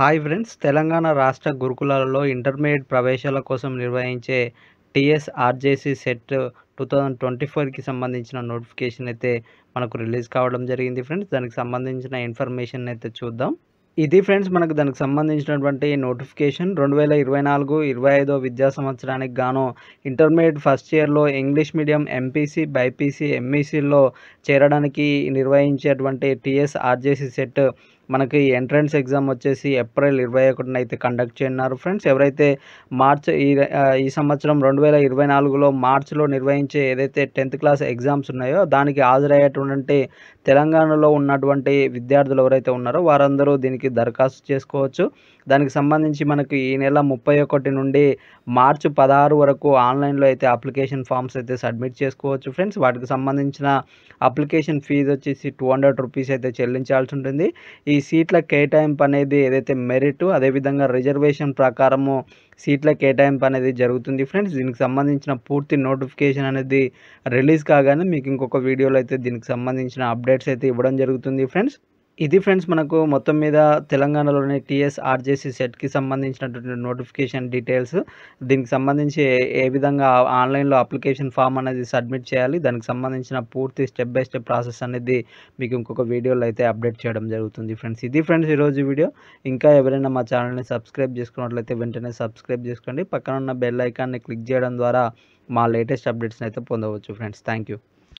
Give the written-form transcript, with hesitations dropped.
Hi friends! Telangana రాష్ట్ర గురుకులాలలో intermediate ప్రవేశాల కోసం నిర్వహించే టీఎస్ఆర్జేసీ సెట్ 2024కి సంబంధించిన నోటిఫికేషన్ అయితే మనకు రిలీజ్ కావడం జరిగింది ఫ్రెండ్స్. దానికి సంబంధించిన ఇన్ఫర్మేషన్ అయితే చూద్దాం. ఇది ఫ్రెండ్స్ మనకు దానికి సంబంధించినటువంటి నోటిఫికేషన్ 2024-25 విద్యా సంవత్సరానికి గాను ఇంటర్మీడియేట్ ఫస్ట్ ఇయర్‌లో ఇంగ్లీష్ మీడియం ఎంపీసీ, బైపీసీ, ఎంఈసీల్లో చేరడానికి నిర్వహించేటువంటి టీఎస్ఆర్జేసీ సెట్ మనకి ఎంట్రన్స్ ఎగ్జామ్ వచ్చేసి ఏప్రిల్ 21న అయితే కండక్ట్ చేయనున్నారు ఫ్రెండ్స్. ఎవరైతే ఈ సంవత్సరం 2024లో మార్చ్‌లో నిర్వహించే ఏదైతే 10th క్లాస్ ఎగ్జామ్స్ ఉన్నాయో దానికి హాజరయ్యేటువంటి తెలంగాణలో ఉన్నటువంటి విద్యార్థులు ఎవరైతే ఉన్నారో వారందరూ దీనికి దరఖాస్తు చేసుకోవచ్చు. దానికి సంబంధించి మనకు ఈ నెల 31 నుండి మార్చి 16 వరకు ఆన్‌లైన్‌లో అయితే అప్లికేషన్ ఫార్మ్స్ అయితే సబ్మిట్ చేసుకోవచ్చు ఫ్రెండ్స్. వాటికి సంబంధించిన అప్లికేషన్ ఫీజు వచ్చేసి రూ. 200 అయితే చెల్లించాల్సి ఉంటుంది. ఈ సీట్ల కేటాయింపు అనేది ఏదైతే మెరిట్ అదేవిధంగా రిజర్వేషన్ ప్రకారము సీట్ల కేటాయింపు అనేది జరుగుతుంది ఫ్రెండ్స్. దీనికి సంబంధించిన పూర్తి నోటిఫికేషన్ అనేది రిలీజ్ కాగానే మీకు ఇంకొక వీడియోలో అయితే దీనికి సంబంధించిన అప్డేట్స్ అయితే ఇవ్వడం జరుగుతుంది ఫ్రెండ్స్. ఇది ఫ్రెండ్స్ మనకు మొత్తం మీద తెలంగాణలోని టీఎస్ఆర్జేసీ సెట్‌కి సంబంధించినటువంటి నోటిఫికేషన్ డీటెయిల్స్. దీనికి సంబంధించి ఏ విధంగా ఆన్‌లైన్‌లో అప్లికేషన్ ఫామ్ అనేది సబ్మిట్ చేయాలి. దానికి సంబంధించిన పూర్తి స్టెప్ బై స్టెప్ ప్రాసెస్ అనేది మీకు ఇంకొక వీడియోలో అయితే అప్డేట్ చేయడం జరుగుతుంది ఫ్రెండ్స్. ఇది ఫ్రెండ్స్ ఈరోజు వీడియో. ఇంకా ఎవరైనా మా ఛానల్‌ని సబ్స్క్రైబ్ చేసుకున్నట్లయితే వెంటనే సబ్స్క్రైబ్ చేసుకోండి. పక్కన ఉన్న బెల్ ఐకాన్‌ని క్లిక్ చేయడం ద్వారా మా లేటెస్ట్ అప్డేట్స్‌ని అయితే పొందవచ్చు ఫ్రెండ్స్. Thank you.